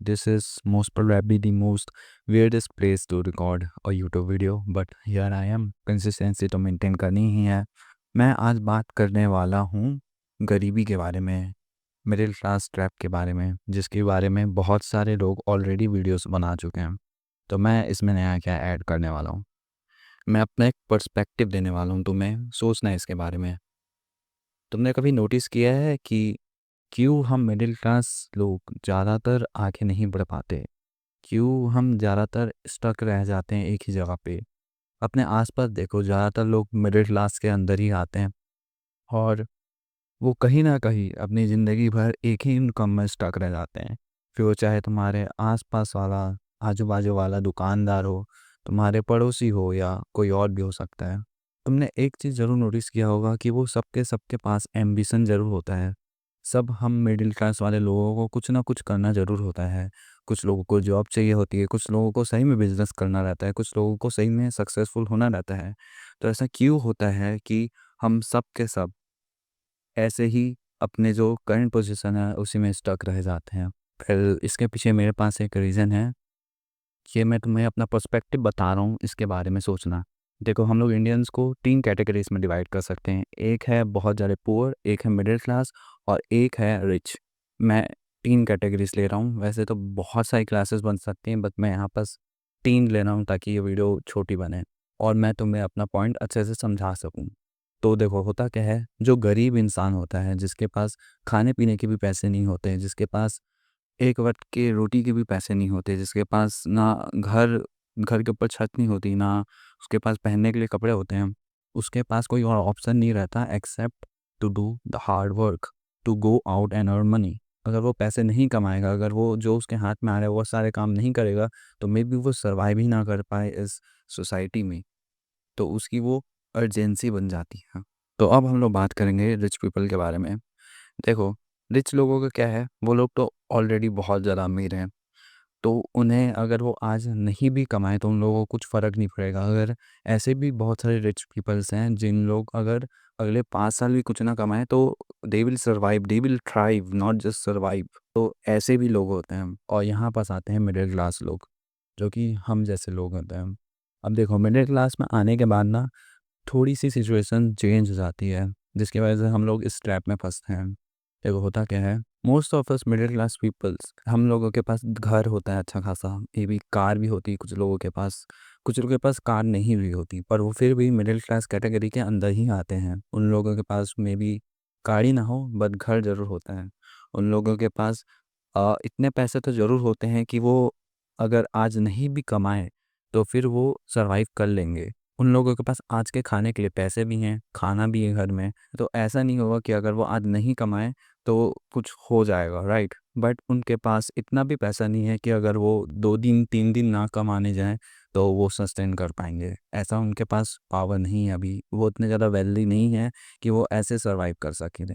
This is most probably the most weirdest place to record a YouTube video, but here I am. Consistency तो maintain करनी ही है। मैं आज बात करने वाला हूँ गरीबी के बारे में, मिडिल क्लास ट्रैप के बारे में, जिसके बारे में बहुत सारे लोग ऑलरेडी वीडियोस बना चुके हैं। तो मैं इसमें नया क्या ऐड करने वाला हूँ, मैं अपना एक पर्सपेक्टिव देने वाला हूँ तुम्हें सोचना है इसके बारे में। तुमने कभी नोटिस किया है कि क्यों हम मिडिल क्लास लोग ज़्यादातर आगे नहीं बढ़ पाते? क्यों हम ज़्यादातर स्टक रह जाते हैं एक ही जगह पे? अपने आसपास देखो, ज़्यादातर लोग मिडिल क्लास के अंदर ही आते हैं और वो कहीं ना कहीं अपनी ज़िंदगी भर एक ही इनकम में स्टक रह जाते हैं। फिर वो चाहे तुम्हारे आसपास वाला, आजू बाजू वाला दुकानदार हो, तुम्हारे पड़ोसी हो या कोई और भी हो सकता है। तुमने एक चीज़ ज़रूर नोटिस किया होगा कि वो सबके सबके पास एम्बिशन ज़रूर होता है। सब हम मिडिल क्लास वाले लोगों को कुछ ना कुछ करना ज़रूर होता है। कुछ लोगों को जॉब चाहिए होती है, कुछ लोगों को सही में बिज़नेस करना रहता है, कुछ लोगों को सही में सक्सेसफुल होना रहता है। तो ऐसा क्यों होता है कि हम सब के सब ऐसे ही अपने जो करंट पोजीशन है उसी में स्टक रह जाते हैं? फिर इसके पीछे मेरे पास एक रीज़न है, ये मैं तुम्हें अपना पर्सपेक्टिव बता रहा हूँ, इसके बारे में सोचना। देखो, हम लोग इंडियंस को 3 कैटेगरीज़ में डिवाइड कर सकते हैं। एक है बहुत ज़्यादा पुअर, एक है मिडिल क्लास और एक है रिच। मैं 3 कैटेगरीज़ ले रहा हूँ, वैसे तो बहुत सारी क्लासेस बन सकती हैं, बट मैं यहाँ बस 3 ले रहा हूँ ताकि ये वीडियो छोटी बने और मैं तुम्हें अपना पॉइंट अच्छे से समझा सकूँ। तो देखो, होता क्या है, जो गरीब इंसान होता है, जिसके पास खाने-पीने के भी पैसे नहीं होते, जिसके पास एक वक़्त के रोटी के भी पैसे नहीं होते, जिसके पास ना घर घर के ऊपर छत नहीं होती, ना उसके पास पहनने के लिए कपड़े होते हैं, उसके पास कोई और ऑप्शन नहीं रहता except to do the hard work, to go out and earn money. अगर वो पैसे नहीं कमाएगा, अगर वो जो उसके हाथ में आ रहा है वो सारे काम नहीं करेगा, तो मे बी वो सर्वाइव ही ना कर पाए इस सोसाइटी में। तो उसकी वो अर्जेंसी बन जाती है। तो अब हम लोग बात करेंगे रिच पीपल के बारे में। देखो, रिच लोगों का क्या है, वो लोग तो ऑलरेडी बहुत ज़्यादा अमीर हैं, तो उन्हें अगर वो आज नहीं भी कमाएँ तो उन लोगों को कुछ फ़र्क नहीं पड़ेगा। अगर ऐसे भी बहुत सारे रिच पीपल्स हैं जिन लोग अगर अगले 5 साल भी कुछ ना कमाएँ तो they will survive, they will thrive, not just survive. तो ऐसे भी लोग होते हैं और यहाँ पास आते हैं मिडिल क्लास लोग, जो कि हम जैसे लोग होते हैं। अब देखो, मिडिल क्लास में आने के बाद ना थोड़ी-सी सिचुएशन चेंज हो जाती है, जिसकी वजह से हम लोग इस ट्रैप में फँसते हैं। देखो, होता क्या है, most of us middle class peoples, हम लोगों के पास घर होता है अच्छा खासा, मे बी कार भी होती है कुछ लोगों के पास, कुछ लोगों के पास कार नहीं भी होती, पर वो फिर भी मिडिल क्लास कैटेगरी के अंदर ही आते हैं। उन लोगों के पास मे बी गाड़ी ना हो, बट घर ज़रूर होता है। उन लोगों के पास इतने पैसे तो ज़रूर होते हैं कि वो अगर आज नहीं भी कमाएँ, तो फिर वो सर्वाइव कर लेंगे। उन लोगों के पास आज के खाने के लिए पैसे भी हैं, खाना भी है घर में, तो ऐसा नहीं होगा कि अगर वो आज नहीं कमाएँ, तो कुछ हो जाएगा, राइट? बट उनके पास इतना भी पैसा नहीं है कि अगर वो 2 दिन, 3 दिन ना कमाने जाएँ, तो वो सस्टेन कर पाएँगे। ऐसा उनके पास पावर नहीं है अभी, वो इतने ज़्यादा वेल्दी नहीं है कि वो ऐसे सर्वाइव कर सकें।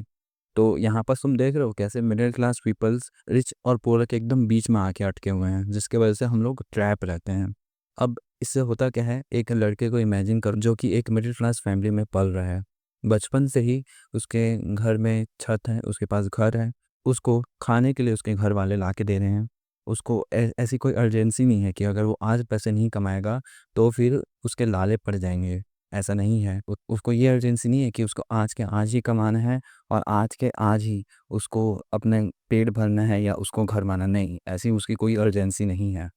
तो यहाँ पर तुम देख रहे हो कैसे मिडिल क्लास पीपल्स रिच और पुअर के एकदम बीच में आके अटके हुए हैं, जिसकी वजह से हम लोग ट्रैप रहते हैं। अब इससे होता क्या है, एक लड़के को इमेजिन करो जो कि एक मिडिल क्लास फैमिली में पल रहा है। बचपन से ही उसके घर में छत है, उसके पास घर है, उसको खाने के लिए उसके घर वाले ला के दे रहे हैं। उसको ऐसी कोई अर्जेंसी नहीं है कि अगर वो आज पैसे नहीं कमाएगा तो फिर उसके लाले पड़ जाएंगे। ऐसा नहीं है, उसको ये अर्जेंसी नहीं है कि उसको आज के आज ही कमाना है और आज के आज ही उसको अपने पेट भरना है या उसको घर बनाना, नहीं, ऐसी उसकी कोई अर्जेंसी नहीं है।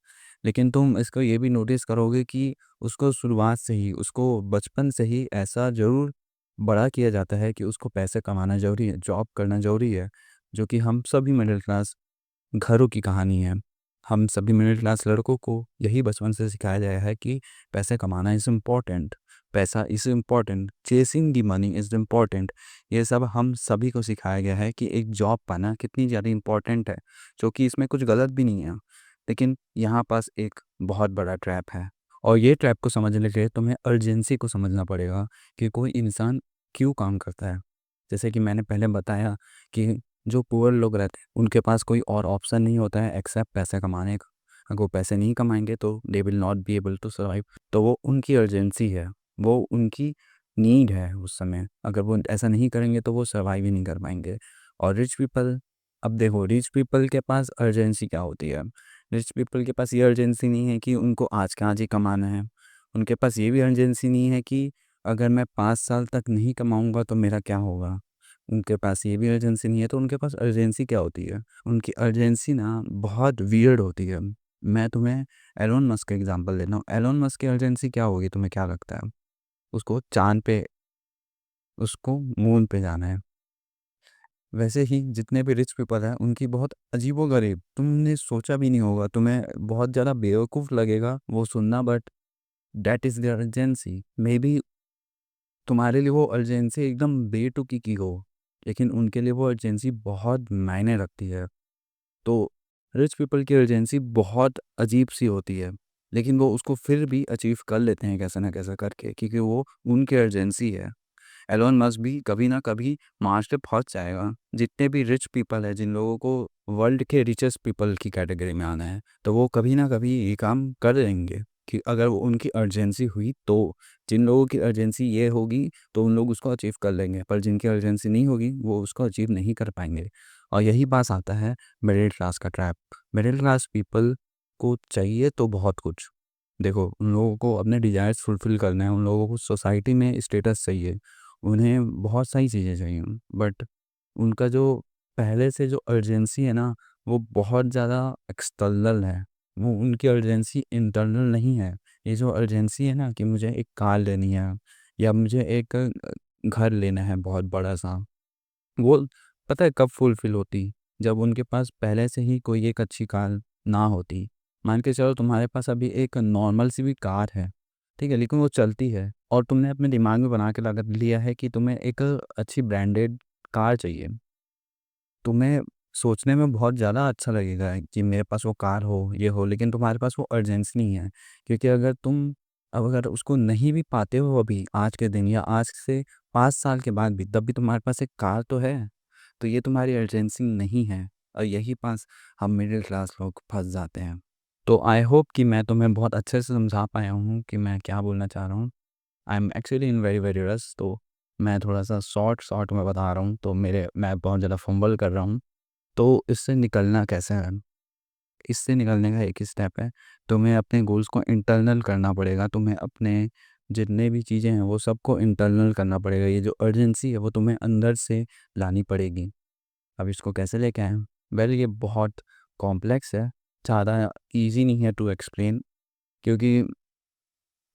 लेकिन तुम इसको ये भी नोटिस करोगे कि उसको शुरुआत से ही, उसको बचपन से ही ऐसा ज़रूर बड़ा किया जाता है कि उसको पैसे कमाना ज़रूरी है, जॉब करना ज़रूरी है, जो कि हम सभी मिडिल क्लास घरों की कहानी है। हम सभी मिडिल क्लास लड़कों को यही बचपन से सिखाया गया है कि पैसे कमाना इज़ इम्पोर्टेंट, पैसा is important, chasing the money is important. ये सब हम सभी को सिखाया गया है कि एक जॉब पाना कितनी ज़्यादा इम्पोर्टेंट है, जो कि इसमें कुछ गलत भी नहीं है। लेकिन यहाँ पास एक बहुत बड़ा ट्रैप है और ये ट्रैप को समझने के लिए तुम्हें अर्जेंसी को समझना पड़ेगा कि कोई इंसान क्यों काम करता है। जैसे कि मैंने पहले बताया कि जो पुअर लोग रहते हैं उनके पास कोई और ऑप्शन नहीं होता है एक्सेप्ट पैसे कमाने का। अगर वो पैसे नहीं कमाएंगे तो they will not be able to survive. तो वो उनकी अर्जेंसी है, वो उनकी नीड है उस समय। अगर वो ऐसा नहीं करेंगे तो वो सर्वाइव ही नहीं कर पाएंगे। और रिच पीपल अब देखो रिच पीपल के पास अर्जेंसी क्या होती है। रिच पीपल के पास ये अर्जेंसी नहीं है कि उनको आज के आज ही कमाना है। उनके पास ये भी अर्जेंसी नहीं है कि अगर मैं 5 साल तक नहीं कमाऊंगा तो मेरा क्या होगा। उनके पास ये भी अर्जेंसी नहीं है। तो उनके पास अर्जेंसी क्या होती है, उनकी अर्जेंसी ना बहुत वियर्ड होती है। मैं तुम्हें एलोन मस्क का एग्जांपल लेता हूँ। एलोन मस्क की अर्जेंसी क्या होगी, तुम्हें क्या लगता है? उसको चांद पे, उसको मून पे जाना है। वैसे ही जितने भी रिच पीपल हैं उनकी बहुत अजीबोगरीब, तुमने सोचा भी नहीं होगा, तुम्हें बहुत ज़्यादा बेवकूफ़ लगेगा वो सुनना, but that is the urgency. May be तुम्हारे लिए वो अर्जेंसी एकदम बेतुकी की हो, लेकिन उनके लिए वो अर्जेंसी बहुत मायने रखती है। तो रिच पीपल की अर्जेंसी बहुत अजीब सी होती है, लेकिन वो उसको फिर भी अचीव कर लेते हैं कैसे ना कैसे करके, क्योंकि वो उनकी अर्जेंसी है। एलोन मस्क भी कभी ना कभी मार्स पे पहुंच जाएगा। जितने भी रिच पीपल है, जिन लोगों को वर्ल्ड के रिचेस्ट पीपल की कैटेगरी में आना है, तो वो कभी ना कभी ये काम कर लेंगे कि अगर वो उनकी अर्जेंसी हुई तो। जिन लोगों की अर्जेंसी ये होगी तो उन लोग उसको अचीव कर लेंगे, पर जिनकी अर्जेंसी नहीं होगी वो उसको अचीव नहीं कर पाएंगे। और यही बात आता है मिडिल क्लास का ट्रैप। मिडिल क्लास पीपल को चाहिए तो बहुत कुछ। देखो उन लोगों को अपने डिज़ायर्स फुलफ़िल करना है, उन लोगों को सोसाइटी में स्टेटस चाहिए, उन्हें बहुत सारी चीज़ें चाहिए, बट उनका जो पहले से जो अर्जेंसी है ना, वो बहुत ज़्यादा एक्सटर्नल है। वो उनकी अर्जेंसी इंटरनल नहीं है। ये जो अर्जेंसी है ना कि मुझे एक कार लेनी है या मुझे एक घर लेना है बहुत बड़ा-सा, वो पता है कब फुलफ़िल होती? जब उनके पास पहले से ही कोई एक अच्छी कार ना होती। मान के चलो तुम्हारे पास अभी एक नॉर्मल सी भी कार है, ठीक है? लेकिन वो चलती है और तुमने अपने दिमाग में बना के रख लिया है कि तुम्हें एक अच्छी ब्रांडेड कार चाहिए। तुम्हें सोचने में बहुत ज़्यादा अच्छा लगेगा कि मेरे पास वो कार हो, ये हो, लेकिन तुम्हारे पास वो अर्जेंसी नहीं है। क्योंकि अगर तुम अब अगर उसको नहीं भी पाते हो अभी आज के दिन या आज से 5 साल के बाद भी, तब भी तुम्हारे पास एक कार तो है। तो ये तुम्हारी अर्जेंसी नहीं है, और यही पास हम मिडिल क्लास लोग फँस जाते हैं। तो आई होप कि मैं तुम्हें बहुत अच्छे से समझा पाया हूँ कि मैं क्या बोलना चाह रहा हूँ। I am actually in very very rush, तो मैं थोड़ा-सा शॉर्ट में बता रहा हूँ, तो मैं बहुत ज़्यादा फंबल कर रहा हूँ। तो इससे निकलना कैसे है? इससे निकलने का एक ही स्टेप है, तुम्हें अपने गोल्स को इंटरनल करना पड़ेगा। तुम्हें अपने जितने भी चीज़ें हैं वो सबको इंटरनल करना पड़ेगा। ये जो अर्जेंसी है वो तुम्हें अंदर से लानी पड़ेगी। अब इसको कैसे लेके आएँ? वेल ये बहुत कॉम्प्लेक्स है, ज़्यादा ईज़ी नहीं है टू एक्सप्लेन। क्योंकि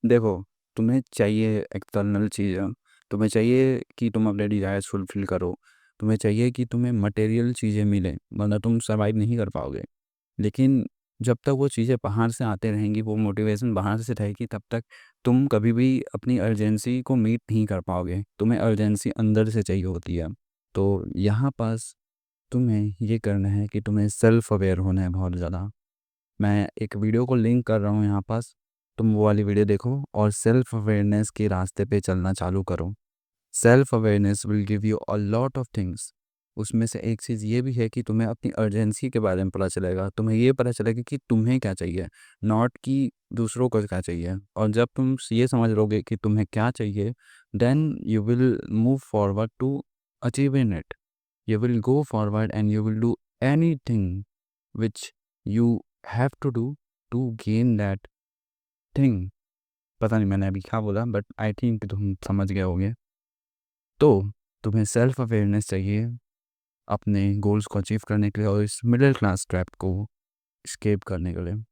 देखो, तुम्हें चाहिए एक्सटर्नल चीज़ें, तुम्हें चाहिए कि तुम अपने डिज़ायर्स फुलफ़िल करो, तुम्हें चाहिए कि तुम्हें मटेरियल चीज़ें मिलें, वरना तुम सर्वाइव नहीं कर पाओगे। लेकिन जब तक वो चीज़ें बाहर से आते रहेंगी, वो मोटिवेशन बाहर से रहेगी, तब तक तुम कभी भी अपनी अर्जेंसी को मीट नहीं कर पाओगे। तुम्हें अर्जेंसी अंदर से चाहिए होती है। तो यहाँ पास तुम्हें ये करना है कि तुम्हें सेल्फ अवेयर होना है बहुत ज़्यादा। मैं एक वीडियो को लिंक कर रहा हूँ यहाँ पास, तुम वो वाली वीडियो देखो और सेल्फ अवेयरनेस के रास्ते पे चलना चालू करो। Self awareness will give you a lot of things. उसमें से एक चीज़ ये भी है कि तुम्हें अपनी अर्जेंसी के बारे में पता चलेगा, तुम्हें ये पता चलेगा कि तुम्हें क्या चाहिए, नॉट कि दूसरों को क्या चाहिए। और जब तुम ये समझ लोगे कि तुम्हें क्या चाहिए, then you will move forward to achieve in it. You will go forward and you will do anything which you have to do to gain that thing। पता नहीं मैंने अभी क्या बोला, बट आई थिंक तुम समझ गए होगे। तो तुम्हें सेल्फ अवेयरनेस चाहिए अपने गोल्स को अचीव करने के लिए और इस मिडिल क्लास ट्रैप को स्केप करने के लिए।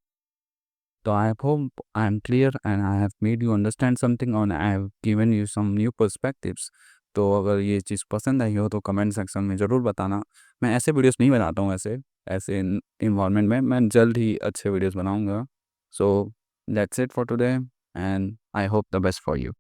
तो I hope I am clear and I have made you understand something और I have given you some new perspectives. तो अगर ये चीज़ पसंद आई हो तो कमेंट सेक्शन में ज़रूर बताना। मैं ऐसे वीडियोस नहीं बनाता हूँ, ऐसे ऐसे इन्वायरमेंट में मैं जल्द ही अच्छे वीडियोस बनाऊँगा। So that's it for today and I hope the best for you.